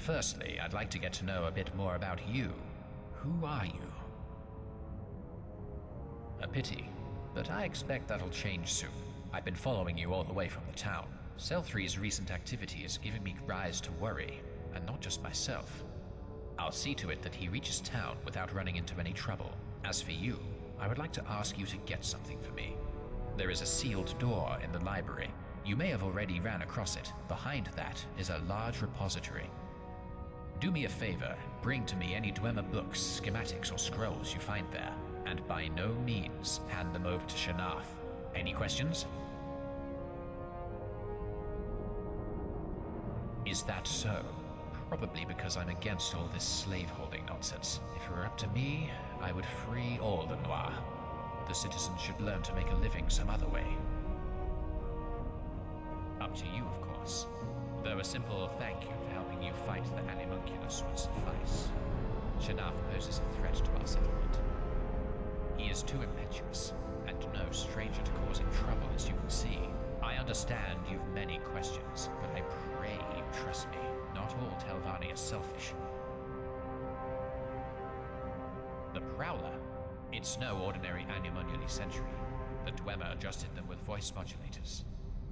Firstly, I'd like to get to know a bit more about you. Who are you? A pity, but I expect that'll change soon. I've been following you all the way from the town. Selthree's recent activity is giving me rise to worry, and not just myself. I'll see to it that he reaches town without running into any trouble. As for you, I would like to ask you to get something for me. There is a sealed door in the library. You may have already ran across it. Behind that is a large repository. Do me a favor, bring to me any Dwemer books, schematics, or scrolls you find there, and by no means hand them over to Shanath. Any questions? Is that so? Probably because I'm against all this slaveholding nonsense. If it were up to me, I would free all the Noir. The citizens should learn to make a living some other way. Up to you, of course. Though a simple thank you for helping you fight the Animunculus would suffice. Shanath poses a threat to our settlement. He is too impetuous, and no stranger to causing trouble, as you can see. I understand you've many questions, but I pray you trust me. Not all Telvanni are selfish. The Prowler? It's no ordinary Animunuli sentry. The Dwemer adjusted them with voice modulators,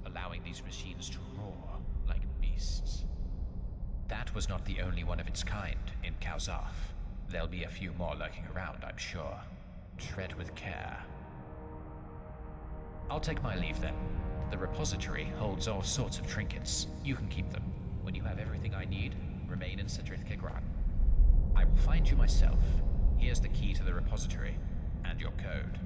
allowing these machines to roar like beasts. That was not the only one of its kind in Kauzaf. There'll be a few more lurking around, I'm sure. Tread with care. I'll take my leave then. The repository holds all sorts of trinkets. You can keep them. When you have everything I need, remain in Sidrith Kegran. I will find you myself. Here's the key to the repository, and your code.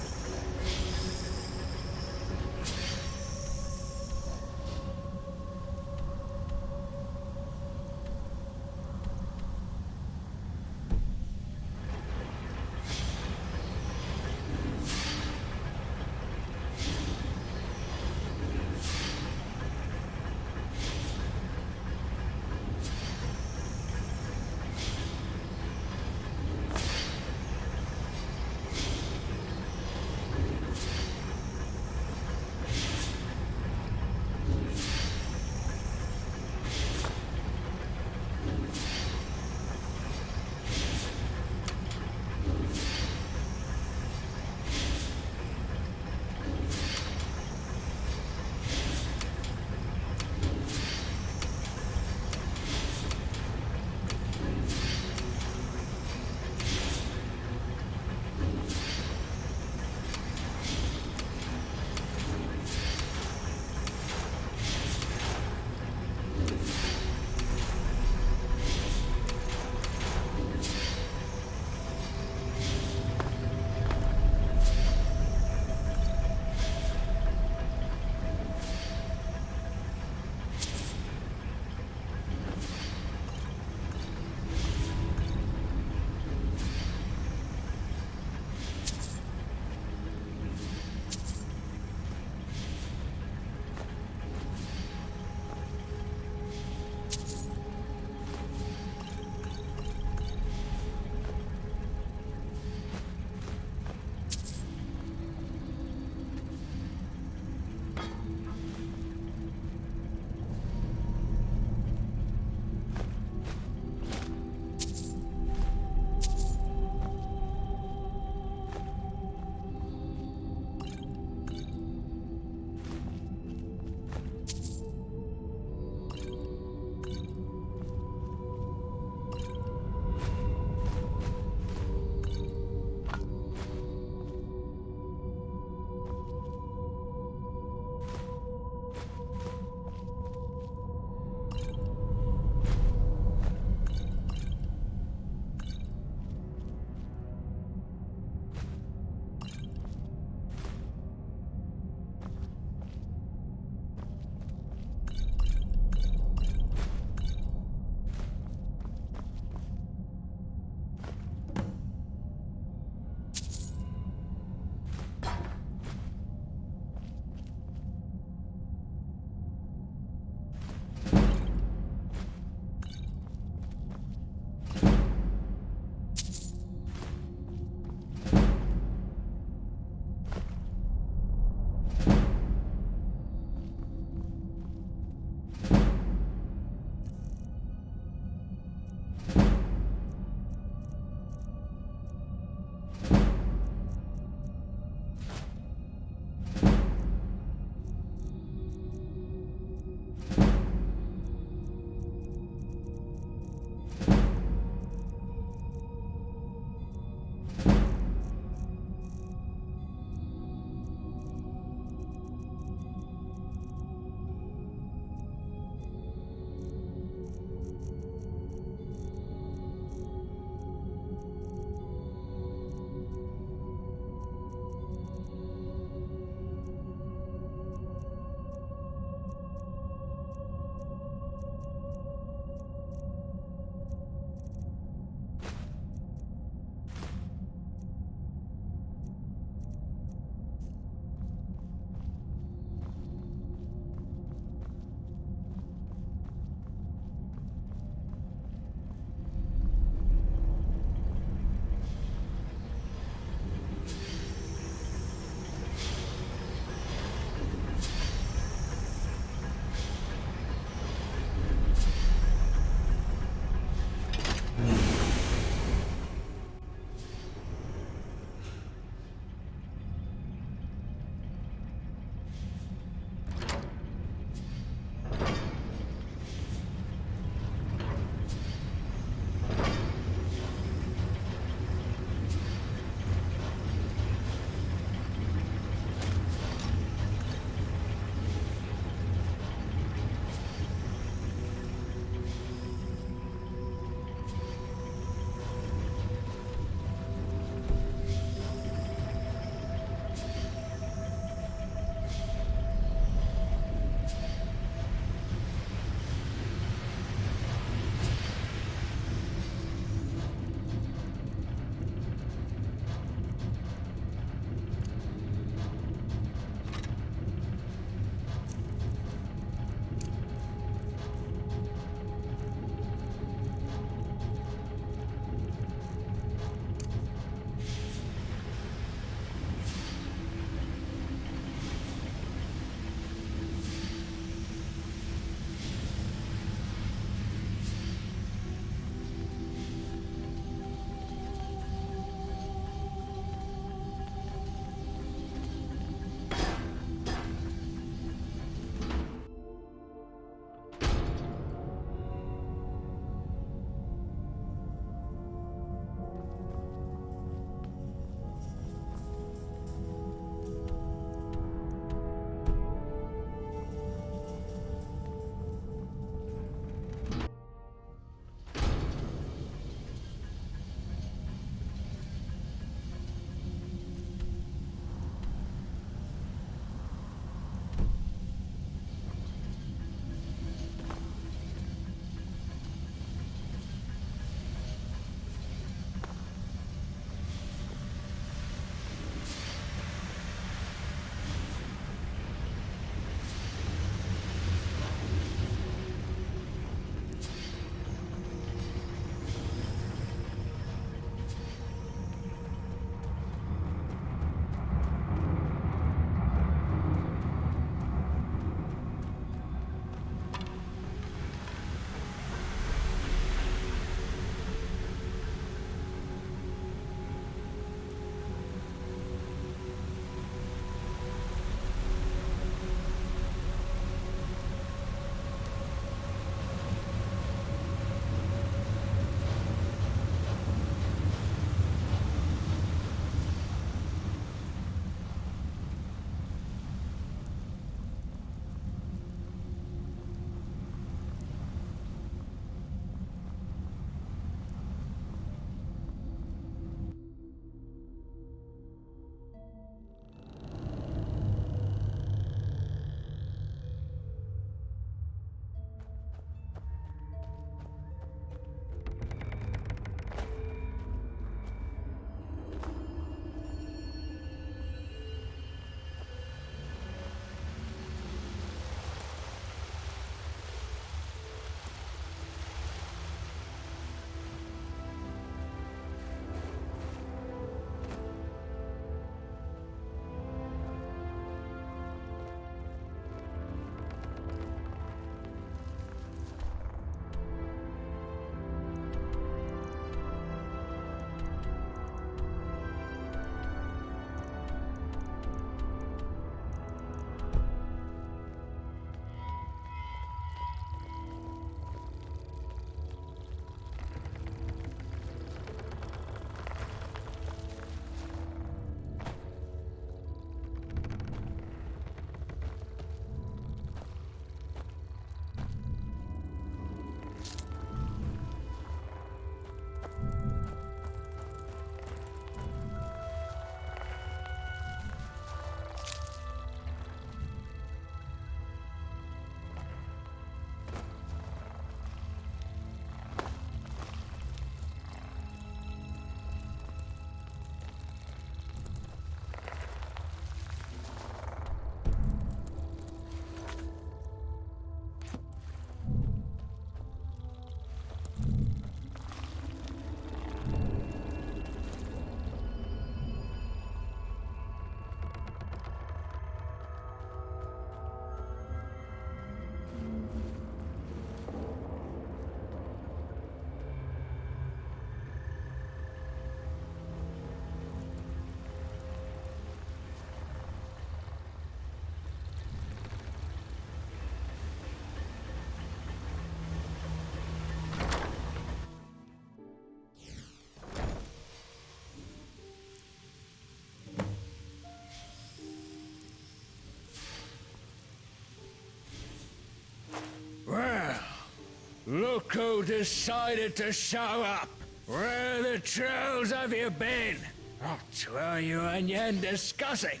Look who decided to show up! Where the trolls have you been? What were you and Yen discussing?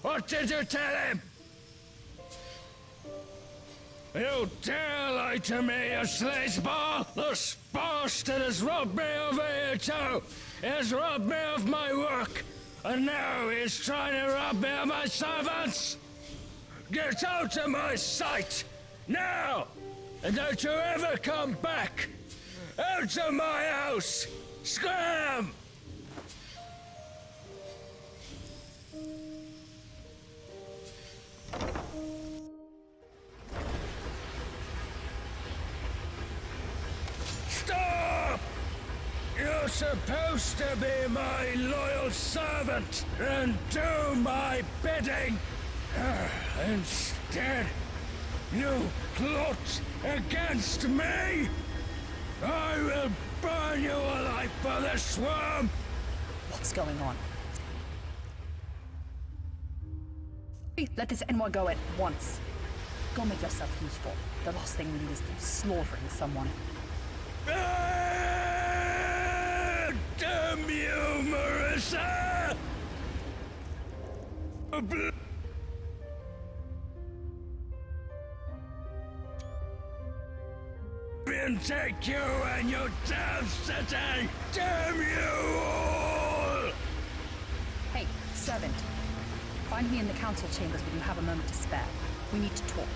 What did you tell him? You dare lie to me, you sleazeball! This bastard has robbed me over here too! He has robbed me of my work! And now he's trying to rob me of my servants! Get out of my sight! Now! And don't you ever come back! Out of my house! Scram! Stop! You're supposed to be my loyal servant and do my bidding! Instead, you plot against me! I will burn you alive for this worm! What's going on? Let this N1 go at once. Go make yourself useful. The last thing we need is them slaughtering someone. Damn you, Marissa! And take you and your damn city! Damn you all! Hey, servant. Find me in the council chambers when you have a moment to spare. We need to talk.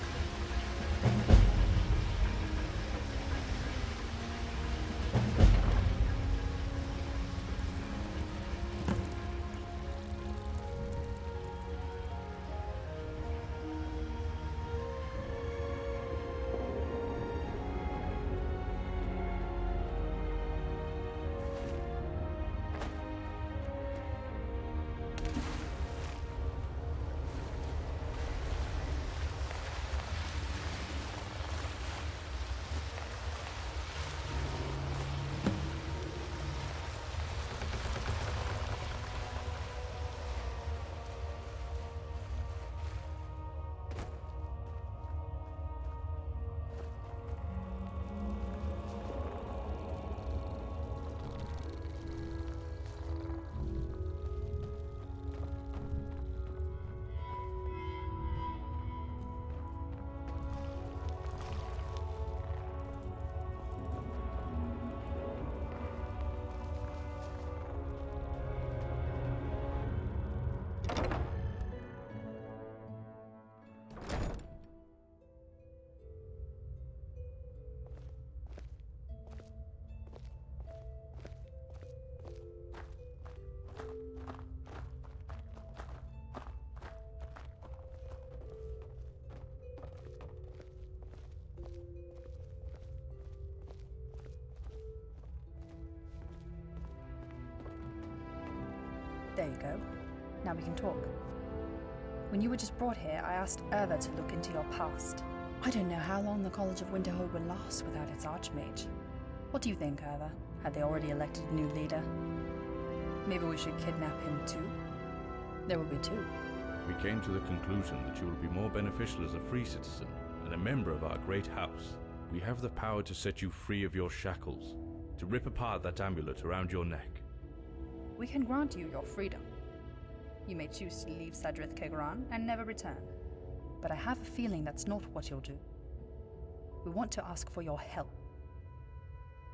There you go. Now we can talk. When you were just brought here, I asked Erva to look into your past. I don't know how long the College of Winterhold will last without its Archmage. What do you think, Erva? Had they already elected a new leader? Maybe we should kidnap him too? There will be two. We came to the conclusion that you will be more beneficial as a free citizen and a member of our great house. We have the power to set you free of your shackles, to rip apart that amulet around your neck. We can grant you your freedom. You may choose to leave Sadrith Kegran and never return. But I have a feeling that's not what you'll do. We want to ask for your help.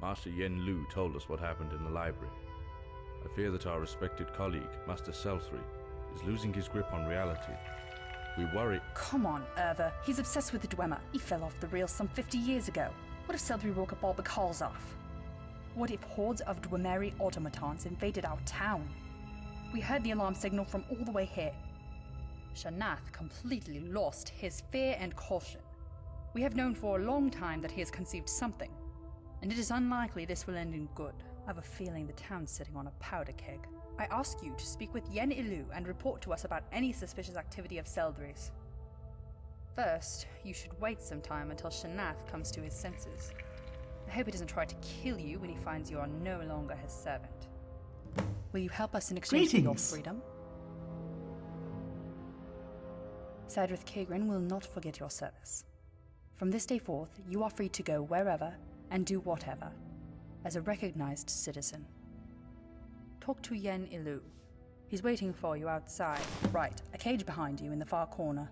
Master Yen Lu told us what happened in the library. I fear that our respected colleague, Master Selthry, is losing his grip on reality. We worry— Come on, Erva. He's obsessed with the Dwemer. He fell off the rails some 50 years ago. What if Selthry woke up all the calls off? What if hordes of Dwemeri automatons invaded our town? We heard the alarm signal from all the way here. Shanath completely lost his fear and caution. We have known for a long time that he has conceived something, and it is unlikely this will end in good. I have a feeling the town's sitting on a powder keg. I ask you to speak with Yen Ilu and report to us about any suspicious activity of Seldry's. First, you should wait some time until Shanath comes to his senses. I hope he doesn't try to kill you when he finds you are no longer his servant. Will you help us in exchange for your freedom? Sadrith Kagrin will not forget your service. From this day forth, you are free to go wherever and do whatever, as a recognized citizen. Talk to Yen Ilu. He's waiting for you outside. Right, a cage behind you in the far corner.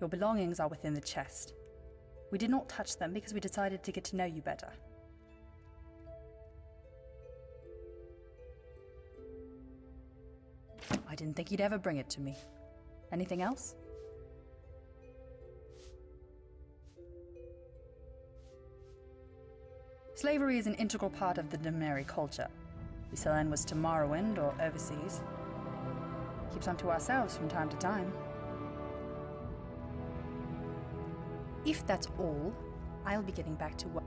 Your belongings are within the chest. We did not touch them because we decided to get to know you better. I didn't think you'd ever bring it to me. Anything else? Slavery is an integral part of the Dwemeri culture. We sell inwards to Morrowind or overseas. Keep some to ourselves from time to time. If that's all, I'll be getting back to work.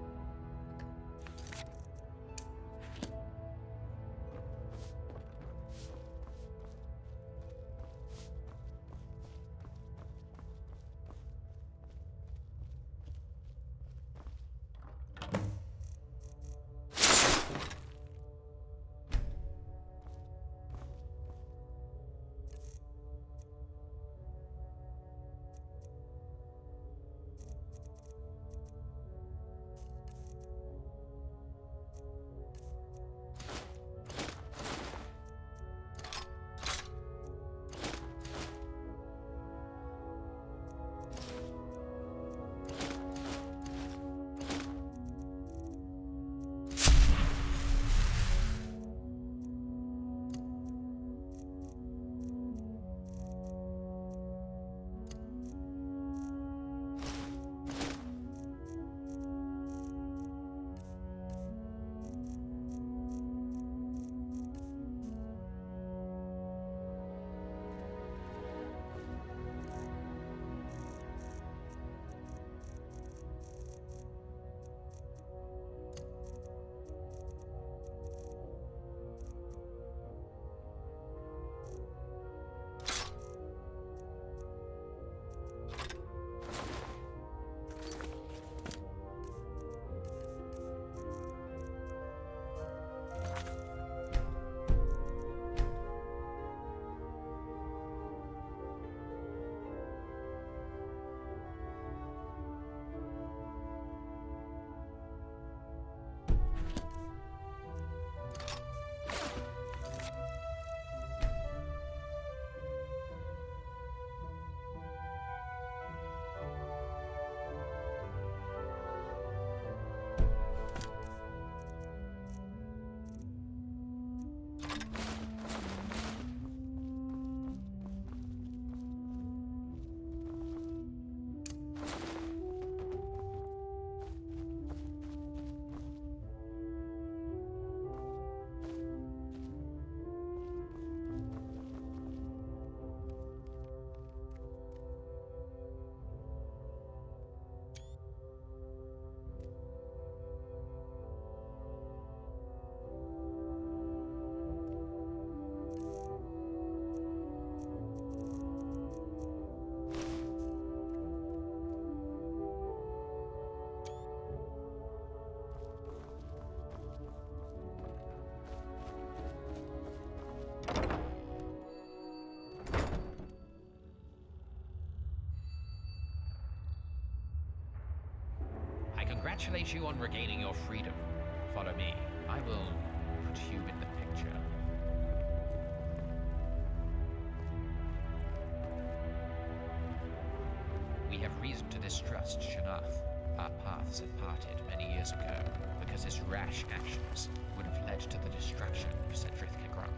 I congratulate you on regaining your freedom. Follow me. I will put you in the picture. We have reason to distrust Shanath. Our paths had parted many years ago because his rash actions would have led to the destruction of Cedric Kagran.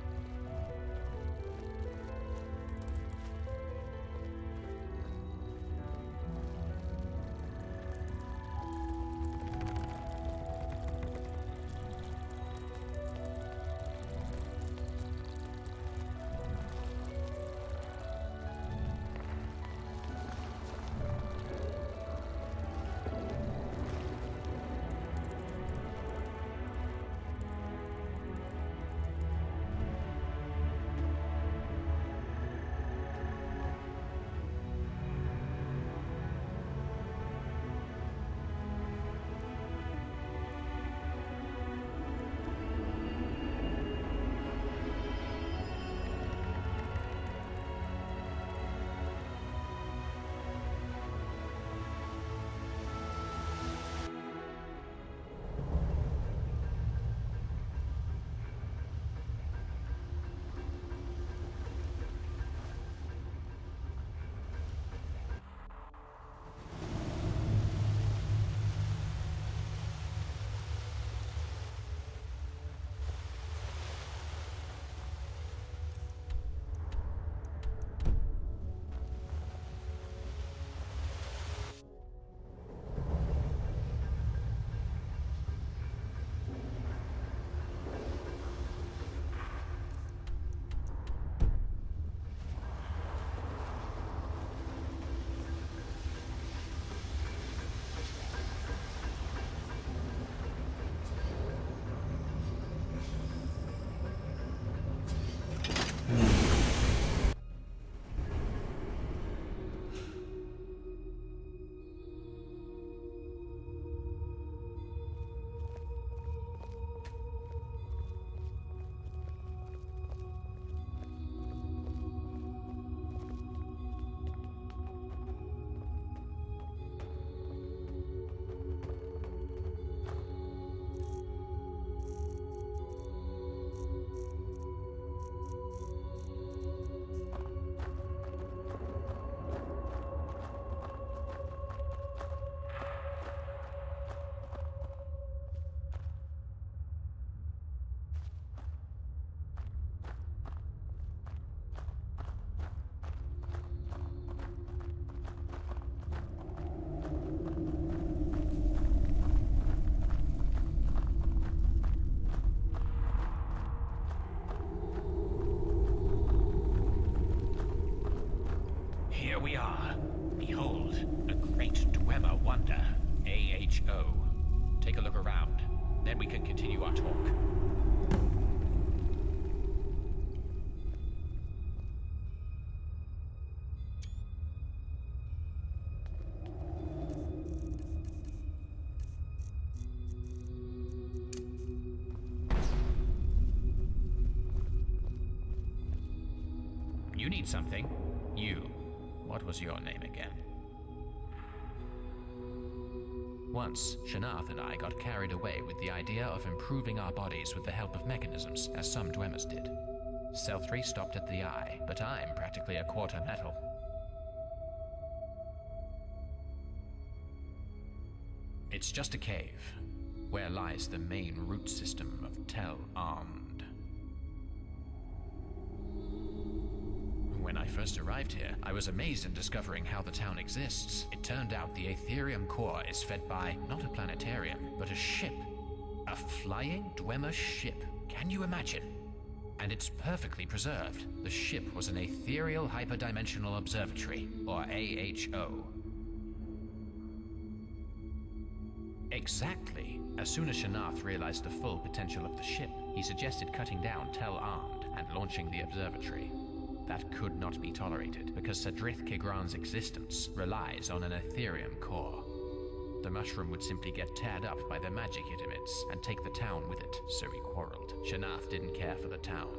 Then we can continue our talk. You need something? You. What was your name again? Once, Shanath and I got carried away with the idea of improving our bodies with the help of mechanisms, as some Dwemmers did. Selthri stopped at the eye, but I'm practically a quarter metal. It's just a cave, where lies the main root system of Telvanni. When I first arrived here, I was amazed in discovering how the town exists. It turned out the Aetherium core is fed by not a planetarium, but a ship. A flying Dwemer ship. Can you imagine? And it's perfectly preserved. The ship was an Ethereal Hyperdimensional Observatory, or AHO. Exactly. As soon as Shanath realized the full potential of the ship, he suggested cutting down Telvanni and launching the observatory. That could not be tolerated, because Sadrith Kigran's existence relies on an Aetherium core. The mushroom would simply get teared up by the magic it emits and take the town with it, so we quarreled. Shanath didn't care for the town,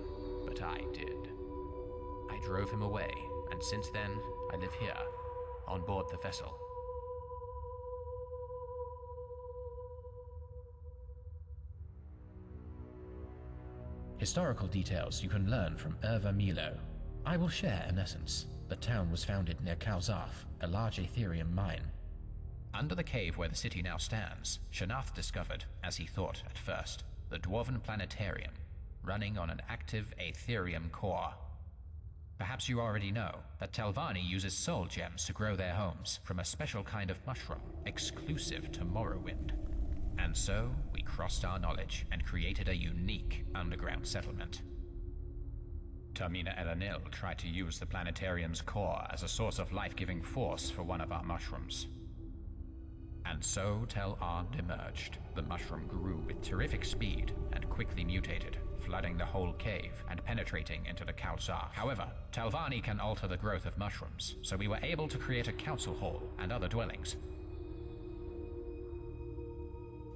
but I did. I drove him away, and since then, I live here, on board the vessel. Historical details you can learn from Erva Milo. I will share in essence. The town was founded near Kalzarf, a large Aetherium mine. Under the cave where the city now stands, Shanath discovered, as he thought at first, the Dwarven Planetarium, running on an active Aetherium core. Perhaps you already know that Telvanni uses soul gems to grow their homes from a special kind of mushroom, exclusive to Morrowind. And so, we crossed our knowledge and created a unique underground settlement. Termina Elanil tried to use the planetarium's core as a source of life-giving force for one of our mushrooms. And so Telvanni emerged. The mushroom grew with terrific speed and quickly mutated, flooding the whole cave and penetrating into the Kalzarf. However, Telvanni can alter the growth of mushrooms, so we were able to create a council hall and other dwellings.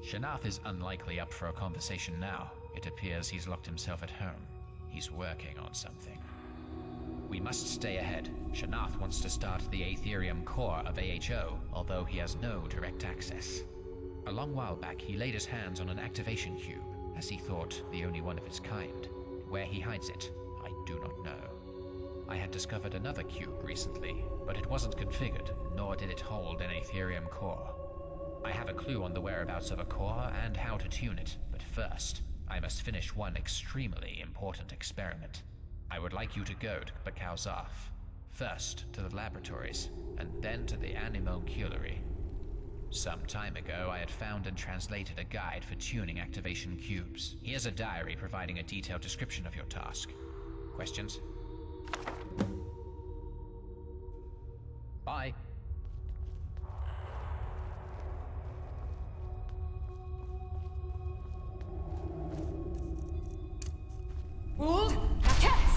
Shanath is unlikely up for a conversation now. It appears he's locked himself at home. He's working on something. We must stay ahead. Shanath wants to start the Aetherium core of AHO, although he has no direct access. A long while back, he laid his hands on an activation cube, as he thought the only one of its kind. Where he hides it, I do not know. I had discovered another cube recently, but it wasn't configured, nor did it hold an Aetherium core. I have a clue on the whereabouts of a core and how to tune it, but first, I must finish one extremely important experiment. I would like you to go to the Kalzarf. First to the laboratories, and then to the Animalculary. Some time ago, I had found and translated a guide for tuning activation cubes. Here's a diary providing a detailed description of your task. Questions? Bye. Ruled, now cast!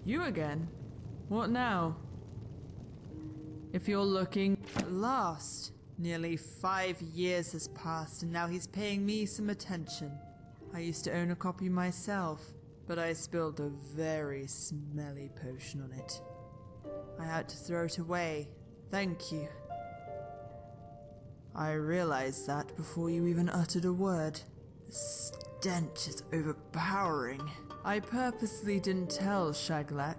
You again? What now? If you're looking... At last! Nearly 5 years has passed and now he's paying me some attention. I used to own a copy myself, but I spilled a very smelly potion on it. I had to throw it away. Thank you. I realized that before you even uttered a word. The stench is overpowering. I purposely didn't tell Shaglak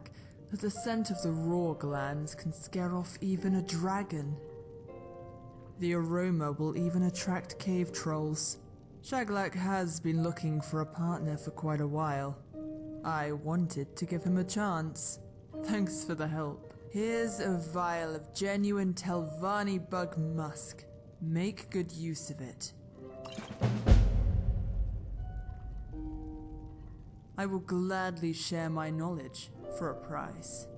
that the scent of the raw glands can scare off even a dragon. The aroma will even attract cave trolls. Shaglak has been looking for a partner for quite a while. I wanted to give him a chance. Thanks for the help. Here's a vial of genuine Telvanni bug musk. Make good use of it. I will gladly share my knowledge for a price.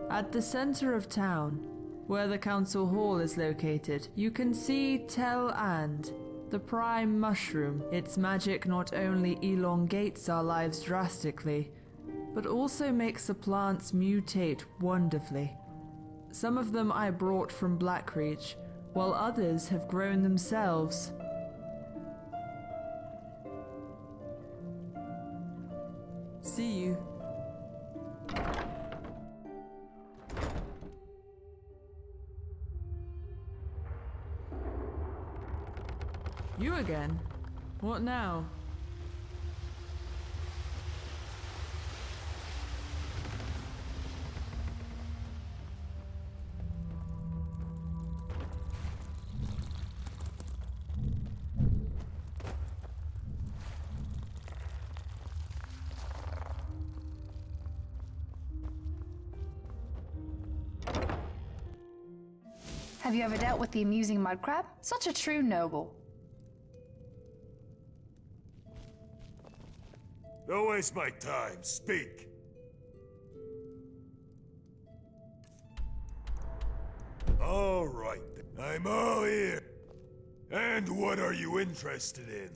At the center of town, where the council hall is located, you can see Telvanni, the prime mushroom. Its magic not only elongates our lives drastically, but also makes the plants mutate wonderfully. Some of them I brought from Blackreach, while others have grown themselves. See you. You again? What now? Have you ever dealt with the amusing mud crab? Such a true noble. Don't waste my time. Speak. All right, then. I'm all ear. And what are you interested in?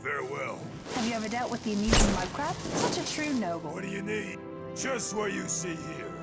Farewell. Have you ever dealt with the amusing mud crab? Such a true noble. What do you need? Just what you see here.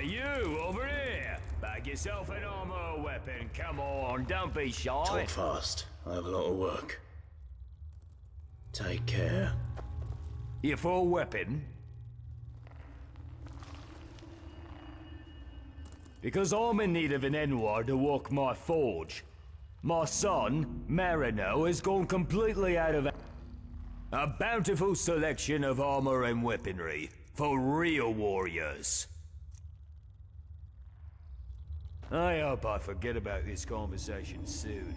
You over here! Bag yourself an armor weapon. Come on, don't be shy. Talk fast. I have a lot of work. Take care. You for a weapon? Because I'm in need of an Enwar to work my forge. My son, Marino, has gone completely out of... A bountiful selection of armor and weaponry for real warriors. I hope I forget about this conversation soon.